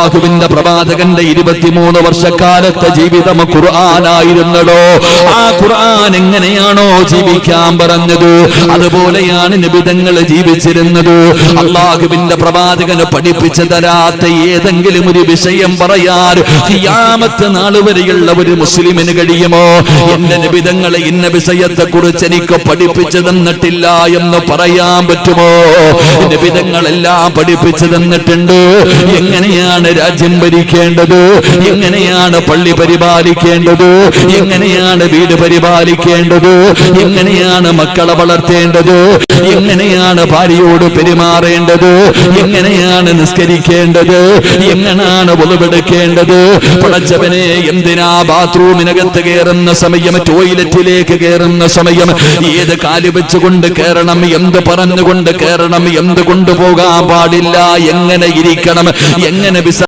അല്ലാഹുവിന്റെ പ്രവാചകന്റെ 23 വർഷക്കാലത്തെ ജീവിതം ഖുർആനായിരുന്നല്ലോ. ആ ഖുർആൻ എങ്ങനെയാണോ ജീവിക്കാൻ പറഞ്ഞത് അതുപോലെയാണ് നബി തങ്ങൾ ജീവിച്ചിരുന്നത്. അല്ലാഹുവിന്റെ പ്രവാചകന് പഠിപ്പിച്ചു തരാത്ത ഏതെങ്കിലും ഒരു വിഷയം പറയാൻ ഖിയാമത്ത് നാൾ വരെയുള്ള ഒരു മുസ്ലിമിന് കഴിയുമോ? എന്റെ നബി തങ്ങൾ ഇന്ന വിഷയത്തെ കുറിച്ച് എനിക്ക് പഠിപ്പിച്ചു തന്നിട്ടില്ല എന്ന് പറയാൻ പറ്റുമോ? നബി തങ്ങളെല്ലാം പഠിപ്പിച്ചു തന്നിട്ടുണ്ട്. എങ്ങനെയാണ് രാജ്യം ഭരിക്കേണ്ടത്, എങ്ങനെയാണ് പള്ളി പരിപാലിക്കേണ്ടത്, എങ്ങനെയാണ് വീട് പരിപാലിക്കേണ്ടത്, എങ്ങനെയാണ് മക്കളെ വളർത്തേണ്ടത്, എങ്ങനെയാണ് ഭാര്യയോട് പെരുമാറേണ്ടത്, എങ്ങനെയാണ് നിസ്കരിക്കേണ്ടത്, എങ്ങനെയാണ് ഒളിവെടുക്കേണ്ടത്. പടച്ചവനെ, എന്തിനാ ബാത്റൂമിനകത്ത് കയറുന്ന സമയം, ടോയ്ലറ്റിലേക്ക് കയറുന്ന സമയം ഏത് കാല് വെച്ചുകൊണ്ട് കയറണം, എന്ത് പറഞ്ഞുകൊണ്ട് കയറണം, എന്ത് കൊണ്ടുപോകാൻ പാടില്ല, എങ്ങനെ ഇരിക്കണം, എങ്ങനെ